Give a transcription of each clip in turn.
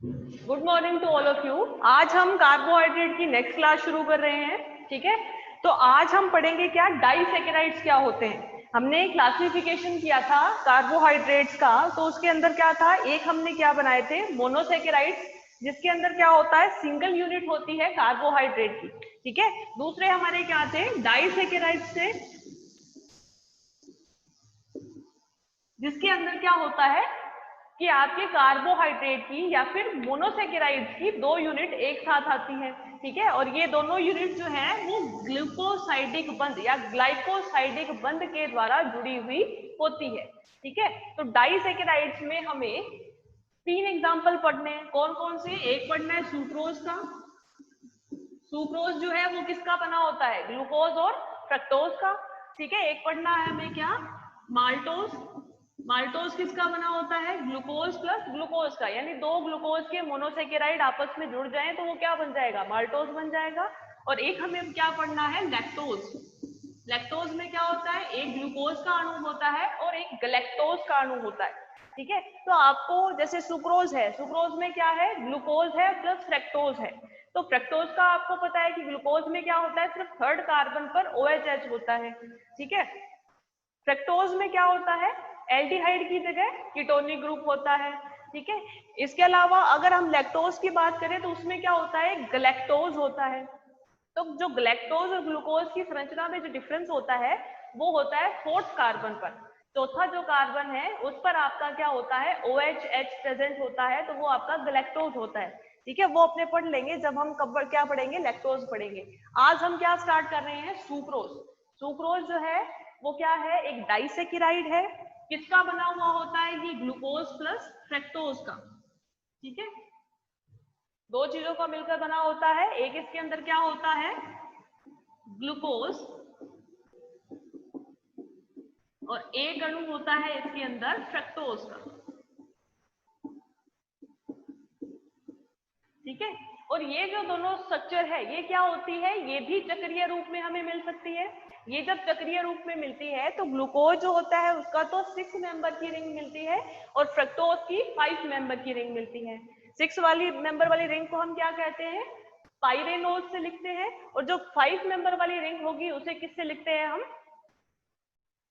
Good morning to all of you. आज हम carbohydrate की नेक्स्ट क्लास शुरू कर रहे हैं। ठीक है, तो आज हम पढ़ेंगे क्या डाइसैकेराइड्स क्या होते हैं। हमने क्लासिफिकेशन किया था कार्बोहाइड्रेट्स का, तो उसके अंदर क्या था, एक हमने क्या बनाए थे मोनोसैकेराइड्स, जिसके अंदर क्या होता है सिंगल यूनिट होती है कार्बोहाइड्रेट की। ठीक है, दूसरे हमारे क्या थे डाइसैकेराइड्स थे, जिसके अंदर क्या होता है कि आपके कार्बोहाइड्रेट की या फिर मोनोसैकेराइड्स की दो यूनिट एक साथ आती है। ठीक है, और ये दोनों यूनिट जो है वो ग्लूकोसाइडिक बंध या ग्लाइकोसाइडिक बंध के द्वारा जुड़ी हुई होती है। ठीक है, तो डाइसैकेराइड्स में हमें तीन एग्जांपल पढ़ने हैं। कौन कौन से? एक पढ़ना है सुक्रोज का। सुक्रोज जो है वो किसका बना होता है? ग्लूकोज और फ्रक्टोज का। ठीक है, एक पढ़ना है हमें क्या, माल्टोज। माल्टोज किसका बना होता है? ग्लूकोज प्लस ग्लूकोज का, यानी दो ग्लूकोज के मोनोसैकेराइड आपस में जुड़ जाएं तो वो क्या बन जाएगा? माल्टोज बन जाएगा। और एक हमें क्या पढ़ना है, लैक्टोज। लैक्टोज में क्या होता है? एक ग्लूकोज का अणु होता है और एक गैलेक्टोज का अणु होता है। ठीक है, तो आपको जैसे सुक्रोज है, सुक्रोज में क्या है? ग्लूकोज है प्लस फ्रक्टोज है। तो फ्रक्टोज का आपको पता है कि ग्लूकोज में क्या होता है, सिर्फ थर्ड कार्बन पर OH होता है। ठीक है, फ्रक्टोज में क्या होता है? एल्डिहाइड की जगह कीटोनिक ग्रुप होता है। ठीक है, इसके अलावा अगर हम लैक्टोज की बात करें तो उसमें क्या होता है? गैलेक्टोज होता है। तो जो ग्लैक्टोज और ग्लूकोज की संरचना में जो डिफरेंस होता है वो होता है फोर्थ कार्बन पर। चौथा जो कार्बन है उस पर आपका क्या होता है? OH प्रेजेंट होता है, तो वो आपका गैलेक्टोज होता है। ठीक है, वो अपने पढ़ लेंगे जब हम कब क्या पढ़ेंगे, लैक्टोज पढ़ेंगे। आज हम क्या स्टार्ट कर रहे हैं? सुक्रोज। सुक्रोज जो है वो क्या है? एक डाइसैकेराइड है। किसका बना हुआ होता है? ये ग्लूकोज प्लस फ्रक्टोज का। ठीक है, दो चीजों का मिलकर बना होता है। एक इसके अंदर क्या होता है? ग्लूकोज, और एक अणु होता है इसके अंदर फ्रक्टोज का। ठीक है, और ये जो दोनों स्ट्रक्चर है ये क्या होती है? ये भी चक्रीय रूप में हमें मिल सकती है। ये जब चक्रीय रूप में मिलती है तो ग्लूकोज जो होता है उसका तो 6 मेंबर की रिंग मिलती है और फ्रक्टोज की 5 मेंबर की रिंग मिलती है। 6 वाली मेंबर वाली रिंग को हम क्या कहते हैं? पाइरेनोज से लिखते हैं, और जो 5 मेंबर वाली रिंग होगी उसे किससे लिखते हैं हम?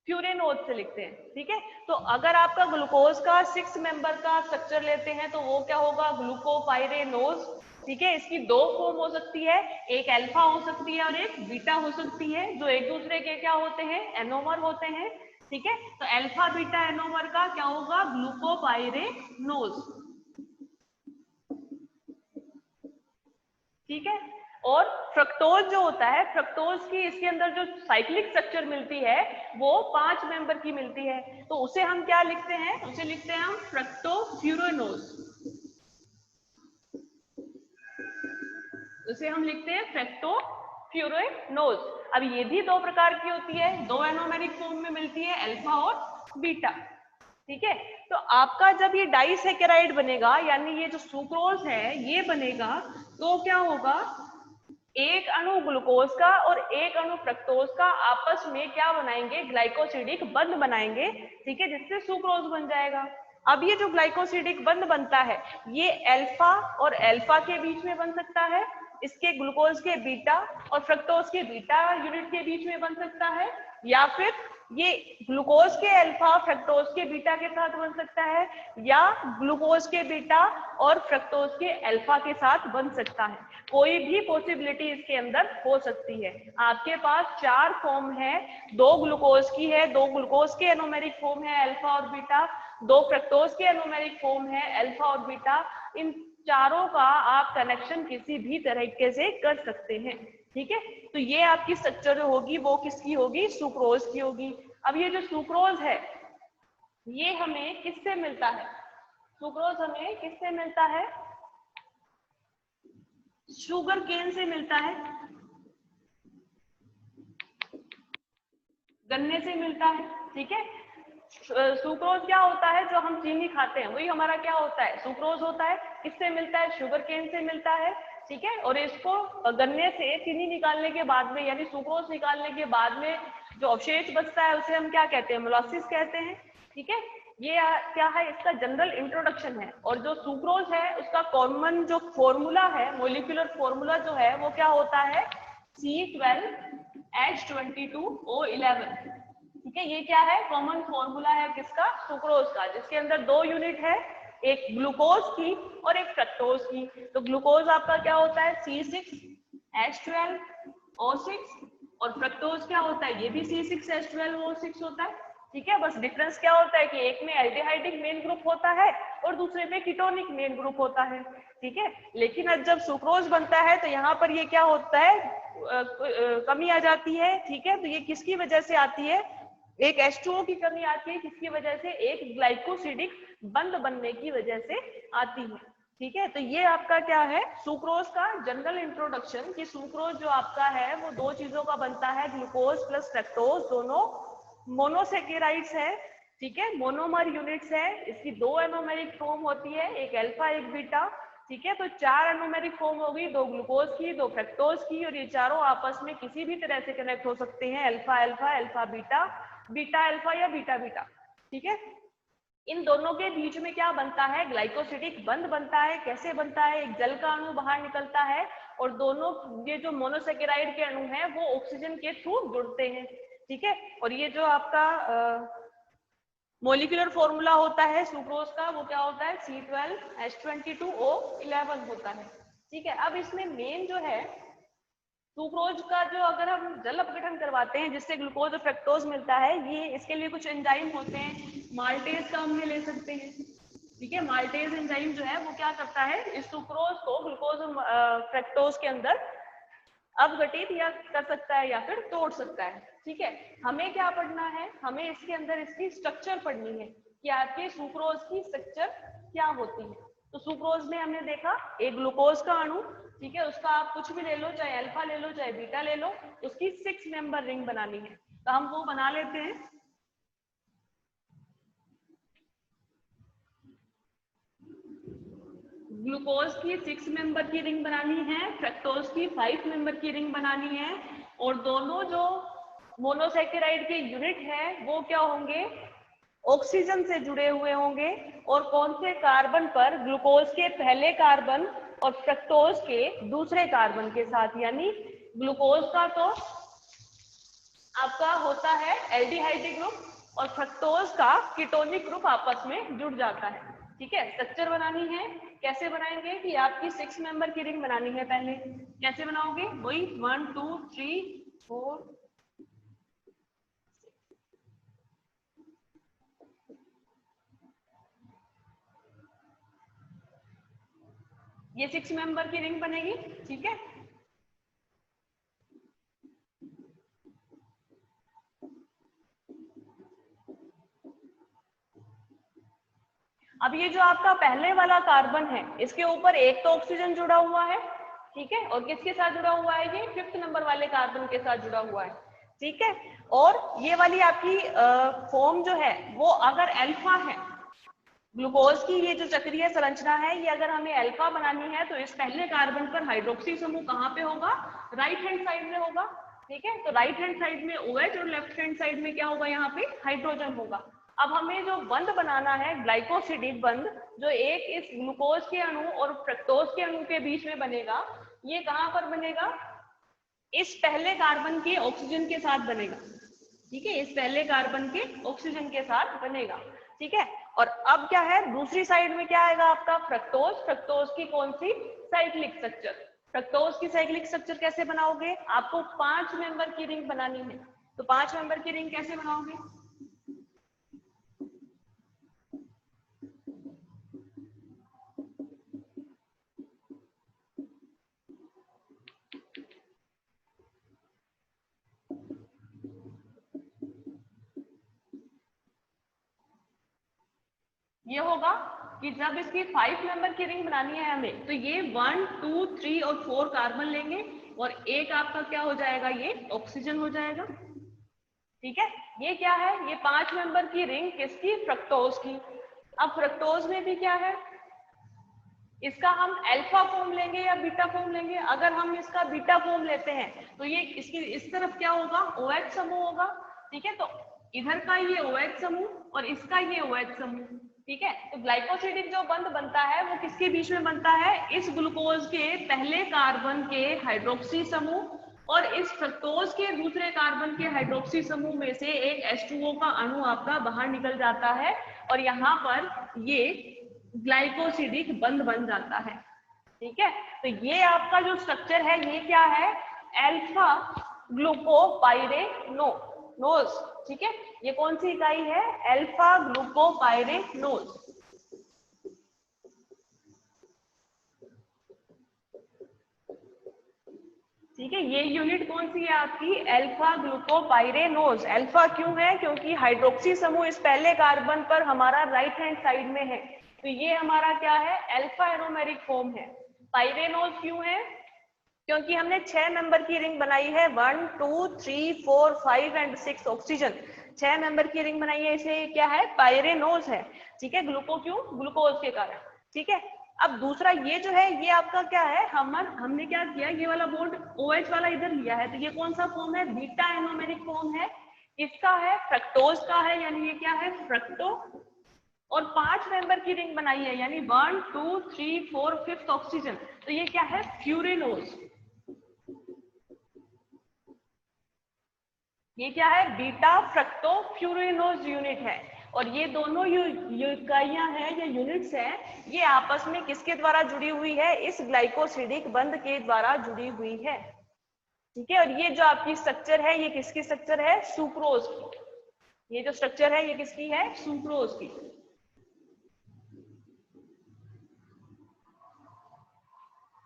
फ्यूरेनोज से लिखते हैं। ठीक है, तो अगर आपका ग्लूकोज का 6 मेंबर का स्ट्रक्चर लेते हैं तो वो क्या होगा? ग्लूकोपाइरेनोज। ठीक है, इसकी दो फॉर्म हो सकती है, एक अल्फा हो सकती है और एक बीटा हो सकती है, जो एक दूसरे के क्या होते हैं? एनोमर होते हैं। ठीक है, तो अल्फा बीटा एनोमर का क्या होगा? ग्लूकोपाइरेनोज। ठीक है, और फ्रक्टोज जो होता है, फ्रक्टोज की इसके अंदर जो साइक्लिक स्ट्रक्चर मिलती है वो 5 मेंबर की मिलती है, तो उसे हम क्या लिखते हैं? उसे लिखते हैं हम फ्रक्टोफ्यूरेनोज। उसे हम लिखते हैं फ्रक्टोफ्यूरेनोज। अब ये भी दो प्रकार की होती है, दो एनोमेरिक फॉर्म में मिलती है, अल्फा और बीटा। ठीक है, तो आपका जब ये डाइसैकेराइड बनेगा, यानी ये जो सुक्रोज है ये बनेगा, तो क्या होगा? एक अणु ग्लूकोज का और एक अणु फ्रक्टोज का आपस में क्या बनाएंगे? ग्लाइकोसिडिक बंध बनाएंगे। ठीक है, जिससे सुक्रोज बन जाएगा। अब ये जो ग्लाइकोसिडिक बंध बनता है ये अल्फा और अल्फा के बीच में बन सकता है, इसके ग्लूकोज के बीटा और फ्रक्टोज के बीटा यूनिट के बीच में बन सकता है, या फिर ये ग्लूकोज के अल्फा फ्रक्टोज के बीटा के साथ बन सकता है, या ग्लूकोज के बीटा और फ्रक्टोज के अल्फा के साथ बन सकता है। कोई भी पॉसिबिलिटी इसके अंदर हो सकती है। आपके पास 4 फॉर्म है, दो ग्लूकोज की है, दो ग्लूकोज के एनोमेरिक फॉर्म है अल्फा और बीटा, दो फ्रक्टोज के एनोमेरिक फॉर्म है अल्फा और बीटा। इन चारों का आप कनेक्शन किसी भी तरीके से कर सकते हैं। ठीक है, तो ये आपकी स्ट्रक्चर जो होगी वो किसकी होगी? सुक्रोज की होगी। अब ये जो सुक्रोज है ये हमें किससे मिलता है? सुक्रोज हमें किससे मिलता है? शुगर केन से मिलता है, गन्ने से मिलता है। ठीक है, सुक्रोज क्या होता है? जो हम चीनी खाते हैं वही हमारा क्या होता है? सुक्रोज होता है। किससे मिलता है? शुगर केन से मिलता है। ठीक है, और इसको गन्ने से चीनी निकालने के बाद में, यानी सुक्रोज निकालने के बाद में जो अवशेष बचता है उसे हम क्या कहते हैं? मोलासिस कहते हैं। ठीक है, ये क्या है, इसका जनरल इंट्रोडक्शन है। और जो सुक्रोज है उसका कॉमन जो फॉर्मूला है, मोलिकुलर फॉर्मूला जो है वो क्या होता है, C12H22O11। ठीक है, ये क्या है, कॉमन फॉर्मूला है किसका, सुक्रोज का, जिसके अंदर दो यूनिट है, एक ग्लूकोज की और एक फ्रक्टोज की। तो ग्लूकोज आपका क्या होता है, C6H12O6, और फ्रक्टोज क्या होता है, ये भी C6H12O6 होता है। ठीक है, बस डिफरेंस क्या होता है कि एक में एल्डिहाइडिक मेन ग्रुप होता है और दूसरे में कीटोनिक मेन ग्रुप होता है। ठीक है, लेकिन अब जब सुक्रोज बनता है तो यहाँ पर ये क्या होता है, कमी आ जाती है। ठीक है, तो ये किसकी वजह से आती है, एक H2O की कमी आती है, किसकी वजह से, एक ग्लाइकोसिडिक बंध बनने की वजह से आती है। ठीक है, तो ये आपका क्या है, सुक्रोज का जनरल इंट्रोडक्शन, कि सुक्रोज जो आपका है वो दो चीजों का बनता है, ग्लूकोज प्लस फ्रक्टोज, दोनों मोनोसेकेराइड्स है। ठीक है, मोनोमर यूनिट्स है, इसकी दो एनोमेरिक फॉर्म होती है, एक अल्फा एक बीटा। ठीक है, तो चार एनोमेरिक फॉर्म होगी, दो ग्लूकोज की, दो फ्रक्टोज की, और ये चारों आपस में किसी भी तरह से कनेक्ट हो सकते हैं, alpha alpha, alpha beta, beta alpha या बीटा बीटा। ठीक है, इन दोनों के बीच में क्या बनता है, ग्लाइकोसिडिक बंध बनता है। कैसे बनता है, एक जल का अणु बाहर निकलता है और दोनों ये जो मोनोसेकेराइड के अणु हैं वो ऑक्सीजन के थ्रू जुड़ते हैं। ठीक है, और ये जो आपका मोलिकुलर फॉर्मूला होता है सुक्रोज का, वो क्या होता है, C12H22O11 होता है। ठीक है, अब इसमें मेन जो है सुक्रोज का, जो अगर हम जल अपघटन करवाते हैं जिससे ग्लूकोज और फ्रक्टोज मिलता है, ये इसके लिए कुछ एंजाइम होते हैं, माल्टेज का हमने ले सकते हैं। ठीक है, माल्टेज एंजाइम जो है वो क्या करता है, इस सुक्रोज को ग्लूकोज और फ्रक्टोज के अंदर अपघटित या कर सकता है या फिर तोड़ सकता है। ठीक है, हमें क्या पढ़ना है, हमें इसके अंदर इसकी स्ट्रक्चर पढ़नी है कि आपके सुक्रोज की स्ट्रक्चर क्या होती है। तो सुक्रोज में हमने देखा एक ग्लूकोज का अणु, ठीक है, उसका आप कुछ भी ले लो, चाहे अल्फा ले लो चाहे बीटा ले लो, उसकी 6 मेंबर रिंग बनानी है, तो हम वो बना लेते हैं। ग्लूकोज की 6 मेंबर की रिंग बनानी है, फ्रक्टोज की 5 मेंबर की रिंग बनानी है, और दोनों जो मोनोसेकेराइड के यूनिट है वो क्या होंगे, ऑक्सीजन से जुड़े हुए होंगे। और कौन से कार्बन पर, ग्लूकोज के पहले कार्बन और फ्रक्टोज के दूसरे कार्बन के साथ, यानी ग्लूकोज का तो आपका होता है एल्डिहाइडिक ग्रुप और फ्रक्टोज का कीटोनिक ग्रुप आपस में जुड़ जाता है। ठीक है, स्ट्रक्चर बनानी है, कैसे बनाएंगे कि आपकी 6 मेंबर की रिंग बनानी है। पहले कैसे बनाओगे, वही 1 2 3 4, ये 6 मेंबर की रिंग बनेगी। ठीक है, अब ये जो आपका पहले वाला कार्बन है, इसके ऊपर एक तो ऑक्सीजन जुड़ा हुआ है। ठीक है, और किसके साथ जुड़ा हुआ है, ये 5th नंबर वाले कार्बन के साथ जुड़ा हुआ है। ठीक है, और ये वाली आपकी फॉर्म जो है वो अगर अल्फा है, ग्लूकोज की ये जो चक्रीय संरचना है, ये अगर हमें अल्फा बनानी है तो इस पहले कार्बन पर हाइड्रोक्सी समूह कहाँ पे होगा, राइट हैंड साइड में होगा। ठीक है, तो राइट हैंड साइड में OH और लेफ्ट हैंड साइड में क्या होगा, यहाँ पे हाइड्रोजन होगा। अब हमें जो बंध बनाना है, ग्लाइकोसिडिक बंध, जो एक इस ग्लूकोज के अणु और फ्रक्टोज के अणु के बीच में बनेगा, ये कहाँ पर बनेगा, इस पहले कार्बन के ऑक्सीजन के साथ बनेगा। ठीक है, इस पहले कार्बन के ऑक्सीजन के साथ बनेगा। ठीक है, और अब क्या है, दूसरी साइड में क्या आएगा आपका, फ्रक्टोज। फ्रक्टोज की कौन सी, साइक्लिक स्ट्रक्चर। फ्रक्टोज की साइक्लिक स्ट्रक्चर कैसे बनाओगे, आपको 5 मेंबर की रिंग बनानी है, तो 5 मेंबर की रिंग कैसे बनाओगे, ये होगा कि जब इसकी 5 मेंबर की रिंग बनानी है हमें, तो ये 1 2 3 और 4 कार्बन लेंगे और एक आपका क्या हो जाएगा, ये ऑक्सीजन हो जाएगा। ठीक है, ये क्या है, ये 5 मेंबर की रिंग किसकी, फ्रक्टोज की। अब फ्रक्टोज में भी क्या है, इसका हम अल्फा फॉर्म लेंगे या बीटा फॉर्म लेंगे। अगर हम इसका बीटा फॉर्म लेते हैं तो ये इसकी इस तरफ क्या होगा, OH समूह होगा। ठीक है, तो इधर का ये OH समूह और इसका ये OH समूह, ठीक है। तो ग्लाइकोसिडिक जो बंध बनता है वो किसके बीच में बनता है, इस ग्लूकोज के पहले कार्बन के हाइड्रोक्सी समूह और इस फ्रक्टोज के दूसरे कार्बन के हाइड्रोक्सी समूह में से एक H2O का अणु आपका बाहर निकल जाता है और यहाँ पर ये ग्लाइकोसिडिक बंध बन जाता है, ठीक है। तो ये आपका जो स्ट्रक्चर है ये क्या है, अल्फा ग्लूकोपाइरेनोज, ठीक है। ये कौन सी इकाई है, अल्फा ग्लूकोपाइरेनोज। ठीक है, ये यूनिट कौन सी है आपकी, अल्फा ग्लूकोपाइरेनोज। अल्फा क्यों है, क्योंकि हाइड्रोक्सी समूह इस पहले कार्बन पर हमारा राइट हैंड साइड में है, तो ये हमारा क्या है, अल्फा एरोमेरिक फॉर्म है। पाइरेनोज क्यों है, क्योंकि हमने 6 मेंबर की रिंग बनाई है, 1 2 3 4 5 एंड 6 ऑक्सीजन, 6 मेंबर की रिंग बनाई है, इसलिए क्या है, पाइरेनोज है, ठीक है। ग्लूको क्यों, ग्लूकोज के कारण, ठीक है। अब दूसरा ये जो है ये आपका क्या है, हमने क्या किया, ये वाला बॉन्ड OH वाला इधर लिया है, तो ये कौन सा फॉर्म है, बीटा एनोमेरिक फॉर्म है, इसका है, फ्रक्टोज का है, यानी ये क्या है, फ्रक्टो, और 5 मेंबर की रिंग बनाई है, यानी 1 2 3 4 5 ऑक्सीजन, तो ये क्या है, फ्यूरेनोज। ये क्या है, बीटा फ्रक्टो फ्यूरेनोज यूनिट है। और ये दोनों इकाइयां हैं, ये यूनिट्स हैं, ये आपस में किसके द्वारा जुड़ी हुई है, इस ग्लाइकोसिडिक बंध के द्वारा जुड़ी हुई है, ठीक है। और ये जो आपकी स्ट्रक्चर है ये किसकी स्ट्रक्चर है, सुक्रोज की। ये जो स्ट्रक्चर है ये किसकी है, सुक्रोज की,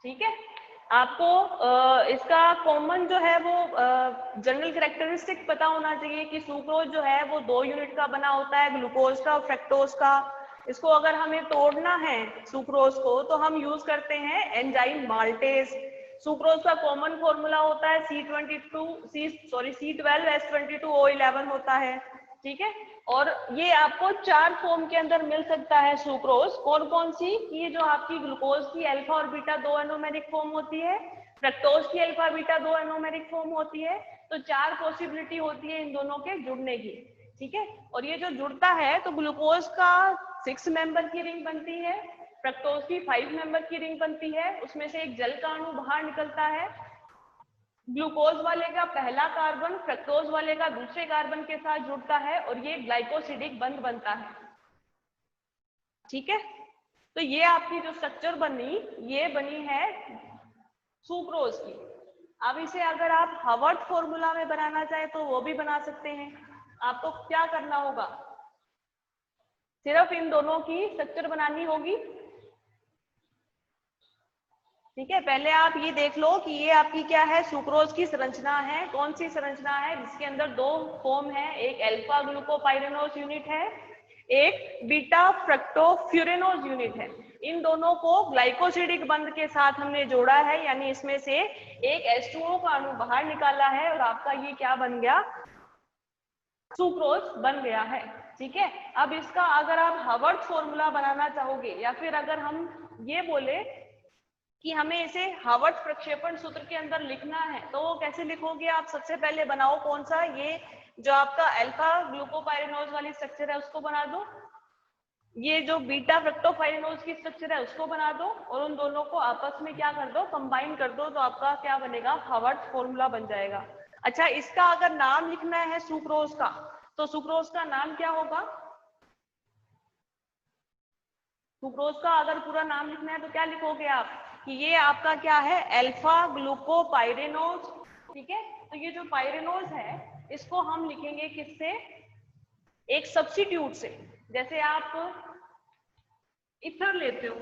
ठीक है। आपको इसका कॉमन जो है वो जनरल कैरेक्टरिस्टिक पता होना चाहिए कि सुक्रोज जो है वो 2 यूनिट का बना होता है, ग्लूकोज का और फ्रक्टोज का। इसको अगर हमें तोड़ना है सुक्रोज को तो हम यूज करते हैं एंजाइम माल्टेज। सुक्रोज का कॉमन फॉर्मूला होता है C12H22O11 होता है, ठीक है। और ये आपको 4 फॉर्म के अंदर मिल सकता है सुक्रोज, कौन कौन सी, ये जो आपकी ग्लूकोज की अल्फा और बीटा 2 एनोमेरिक फॉर्म होती है, फ्रक्टोज की अल्फा बीटा 2 एनोमेरिक फॉर्म होती है, तो 4 पॉसिबिलिटी होती है इन दोनों के जुड़ने की, ठीक है। और ये जो जुड़ता है तो ग्लूकोज का 6 मेंबर की रिंग बनती है, फ्रक्टोज की 5 मेंबर की रिंग बनती है, उसमें से एक जल का अणु बाहर निकलता है, ग्लूकोज वाले का पहला कार्बन फ्रक्टोज वाले का दूसरे कार्बन के साथ जुड़ता है और ये ग्लाइकोसिडिक बंध बनता है, ठीक है। तो ये आपकी जो स्ट्रक्चर बनी ये बनी है सुक्रोज की। अब इसे अगर आप हावर्ट फॉर्मूला में बनाना चाहे तो वो भी बना सकते हैं। आपको क्या करना होगा, सिर्फ इन दोनों की स्ट्रक्चर बनानी होगी, ठीक है। पहले आप ये देख लो कि ये आपकी क्या है, सुक्रोज की संरचना है, कौन सी संरचना है, जिसके अंदर 2 फॉर्म है, एक अल्फा ग्लूकोपाइरेनोज यूनिट है, एक बीटा फ्रक्टोफ्यूरेनोज यूनिट है। इन दोनों को ग्लाइकोसिडिक बंध के साथ हमने जोड़ा है, यानी इसमें से एक H2O का अणु बाहर निकाला है और आपका ये क्या बन गया, सुक्रोज बन गया है, ठीक है। अब इसका अगर आप हावर्ट फॉर्मूला बनाना चाहोगे या फिर अगर हम ये बोले कि हमें इसे हावर्ट प्रक्षेपण सूत्र के अंदर लिखना है तो वो कैसे लिखोगे आप, सबसे पहले बनाओ कौन सा, ये जो आपका अल्फा ग्लूकोपाइरेनोज वाली स्ट्रक्चर है उसको बना दो, ये जो बीटा फ्रक्टोपाइरेनोज की स्ट्रक्चर है उसको बना दो और उन दोनों को आपस में क्या कर दो, कंबाइन कर दो, तो आपका क्या बनेगा, हावर्ट फॉर्मूला बन जाएगा। अच्छा, इसका अगर नाम लिखना है सुक्रोज का तो सुक्रोज का नाम क्या होगा, सुक्रोज का अगर पूरा नाम लिखना है तो क्या लिखोगे आप कि ये आपका क्या है, अल्फा ग्लूकोपाइरेनोज, ठीक है। तो ये जो पाइरेनोज है इसको हम लिखेंगे किससे, एक सब्स्टिट्यूट से, जैसे आप इथर लेते हो,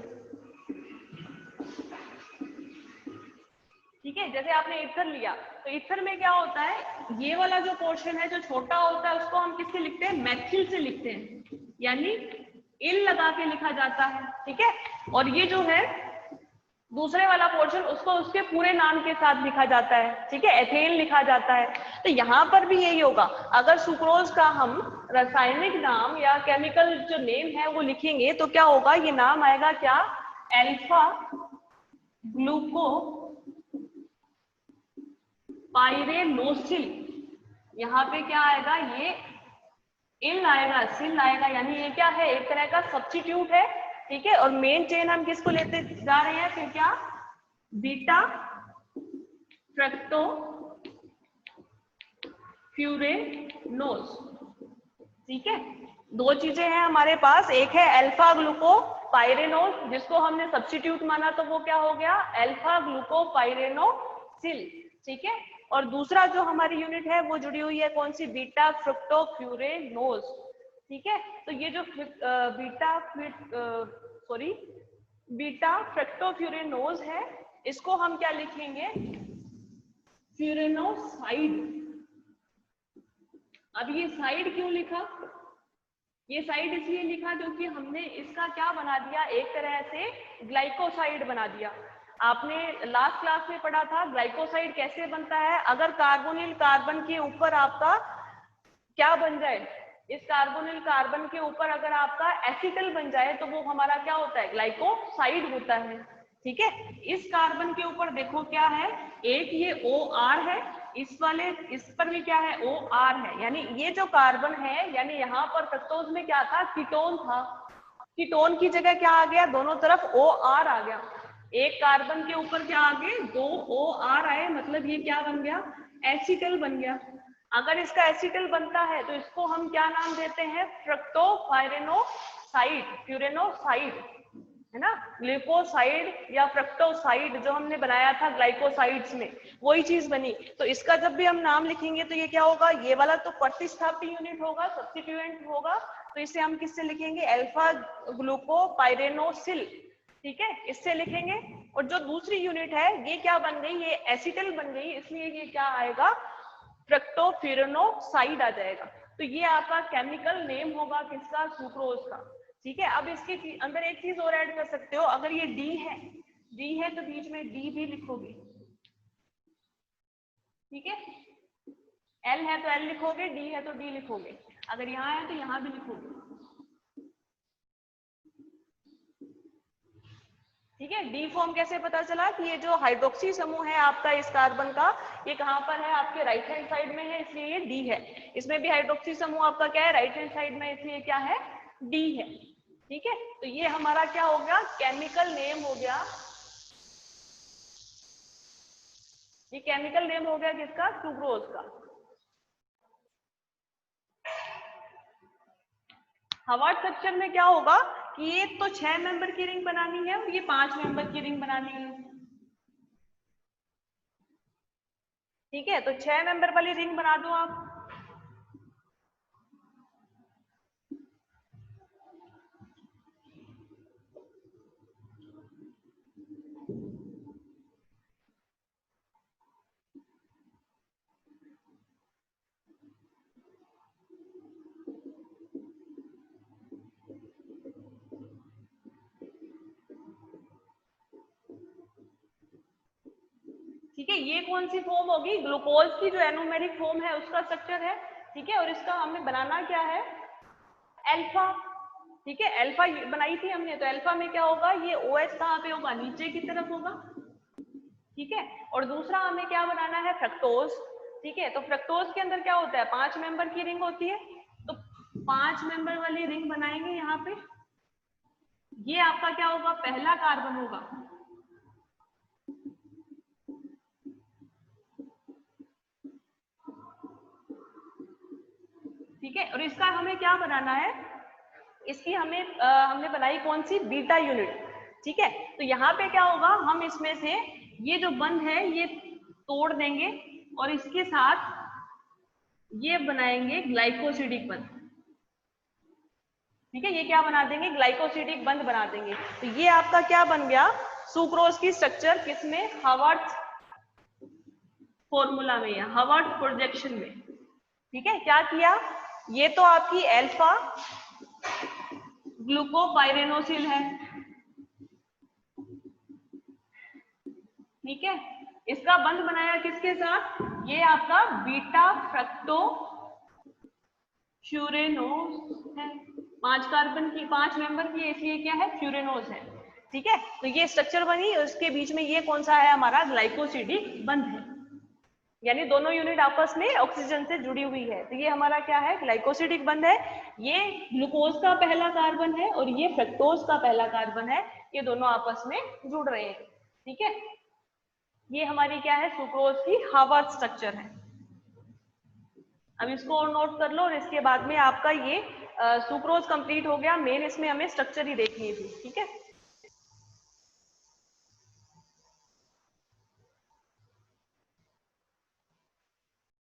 ठीक है, जैसे आपने इथर लिया तो इथर में क्या होता है, ये वाला जो पोर्शन है जो छोटा होता है उसको हम किससे लिखते हैं, मैथिल से लिखते हैं, यानी इल लगा के लिखा जाता है, ठीक है। और ये जो है दूसरे वाला पोर्शन उसको उसके पूरे नाम के साथ लिखा जाता है, ठीक है, एथेन लिखा जाता है। तो यहाँ पर भी यही होगा, अगर सुक्रोज का हम रासायनिक नाम या केमिकल जो नेम है वो लिखेंगे तो क्या होगा, ये नाम आएगा क्या, अल्फा ग्लूको पाइरेनोसिल। यहाँ पे क्या आएगा, ये इल आएगा, सिल आएगा, यानी ये क्या है, एक तरह का सब्स्टिट्यूट है, ठीक है। और मेन चेन हम किसको लेते जा रहे हैं, फिर क्या, बीटा फ्रक्टो फ्यूरेनोज, ठीक है। दो चीजें हैं हमारे पास, एक है अल्फा ग्लूकोपाइरेनोज जिसको हमने सब्स्टिट्यूट माना, तो वो क्या हो गया, अल्फा ग्लूकोपाइरेनोसिल, ठीक है। और दूसरा जो हमारी यूनिट है वो जुड़ी हुई है कौन सी, बीटा फ्रुक्टोफ्यूरेनोज, ठीक है। तो ये जो बीटा फ्रक्टोफ्यूरेनोज है, इसको हम क्या लिखेंगे, फ्यूरेनोसाइड। अब ये साइड क्यों लिखा, ये साइड इसलिए लिखा क्योंकि हमने इसका क्या बना दिया, एक तरह से ग्लाइकोसाइड बना दिया। आपने लास्ट क्लास में पढ़ा था ग्लाइकोसाइड कैसे बनता है, अगर कार्बोनिल कार्बन के ऊपर आपका क्या बन जाए, इस कार्बोनिल कार्बन के ऊपर अगर आपका एसिटल बन जाए तो वो हमारा क्या होता है, ग्लाइकोसाइड होता है, ठीक है। इस कार्बन के ऊपर देखो क्या है, एक ये OR है, इस पर भी क्या है, OR है, यानी ये जो कार्बन है, यानी यहाँ पर फ्रक्टोज में क्या था, कीटोन था, कीटोन की जगह क्या आ गया, दोनों तरफ OR आ गया। एक कार्बन के ऊपर क्या आ गए, 2 OR आए, मतलब ये क्या बन गया, एसिटल बन गया। अगर इसका एसिटल बनता है तो इसको हम क्या नाम देते हैं, फ्रक्टोफाइरेनोसाइड, फ्यूरेनोसाइड, है ना। ग्लूकोसाइड या फ्रक्टोसाइड जो हमने बनाया था ग्लाइकोसाइड्स में, वही चीज बनी। तो इसका जब भी हम नाम लिखेंगे तो ये क्या होगा, ये वाला तो प्रतिस्थापी यूनिट होगा, सब्स्टिट्यूएंट होगा, तो इसे हम किससे लिखेंगे, अल्फा ग्लूकोपाइरेनोसिल, ठीक है, इससे लिखेंगे। और जो दूसरी यूनिट है ये क्या बन गई, ये एसिटल बन गई, इसलिए ये क्या आएगा, फ्रक्टोफ्यूरेनोसाइड आ जाएगा। तो ये आपका केमिकल नेम होगा किसका, सुक्रोज का, ठीक है। अब इसके अंदर एक चीज और ऐड कर सकते हो, अगर ये डी है तो बीच में डी भी लिखोगे, ठीक है। एल है तो एल लिखोगे, डी है तो डी लिखोगे, अगर यहाँ है तो यहाँ भी लिखोगे, ठीक है। डी फॉर्म कैसे पता चला कि ये जो हाइड्रोक्सी समूह है आपका इस कार्बन का, ये कहाँ पर है, आपके राइट हैंड साइड में है, इसलिए ये डी है। इसमें भी हाइड्रोक्सी समूह आपका क्या है, राइट हैंड साइड में, इसलिए क्या है, डी है, ठीक है। तो ये हमारा क्या हो गया, केमिकल नेम हो गया, ये केमिकल नेम हो गया किसका, सुक्रोज का। हवार्ड स्ट्रक्चर में क्या होगा कि ये तो 6 मेंबर की रिंग बनानी है और ये 5 मेंबर की रिंग बनानी है, ठीक है। तो 6 मेंबर वाली रिंग बना दो आप, ठीक है। ये कौन सी फॉर्म होगी, ग्लूकोज की जो एनोमेरिक फॉर्म है उसका स्ट्रक्चर है, ठीक है। और इसका हमें बनाना क्या है, अल्फा, ठीक है। अल्फा बनाई थी हमने, तो अल्फा में क्या होगा, ये OH कहाँ पे होगा, नीचे की तरफ होगा, ठीक है। और दूसरा हमें क्या बनाना है, फ्रक्टोज, ठीक है। तो फ्रक्टोज के अंदर क्या होता है, 5 मेंबर की रिंग होती है, तो 5 मेंबर वाली रिंग बनाएंगे यहाँ पे। ये आपका क्या होगा, पहला कार्बन होगा, ठीक है। और इसका हमें क्या बनाना है, इसकी हमने बनाई कौन सी, बीटा यूनिट, ठीक है। तो यहाँ पे क्या होगा, हम इसमें से ये जो बंध है ये तोड़ देंगे और इसके साथ ये बनाएंगे ग्लाइकोसिडिक बंध, ठीक है। ये क्या बना देंगे, ग्लाइकोसिडिक बंध बना देंगे। तो ये आपका क्या बन गया, सुक्रोज की स्ट्रक्चर किसमें, हावर्ड फॉर्मूला में या हावर्ड प्रोजेक्शन में, ठीक है। क्या किया, ये तो आपकी अल्फा ग्लूकोपाइरेनोसिल है, ठीक है। इसका बंध बनाया किसके साथ, ये आपका बीटा फ्रक्टोफ्यूरेनोज है, 5 कार्बन की 5 मेंबर की, इसलिए क्या है, फ्यूरेनोज है, ठीक है। तो ये स्ट्रक्चर बनी, उसके बीच में ये कौन सा है, हमारा ग्लाइकोसिडिक बंध है, यानी दोनों यूनिट आपस में ऑक्सीजन से जुड़ी हुई है। तो ये हमारा क्या है, ग्लाइकोसिडिक बंध है। ये ग्लूकोज का पहला कार्बन है और ये फ्रक्टोज का पहला कार्बन है, ये दोनों आपस में जुड़ रहे हैं। ठीक है, ये हमारी क्या है, सुक्रोज की हार्वर्ड स्ट्रक्चर है। अब इसको और नोट कर लो और इसके बाद में आपका ये सुक्रोज कंप्लीट हो गया। मेन इसमें हमें स्ट्रक्चर ही देखनी थी। ठीक है,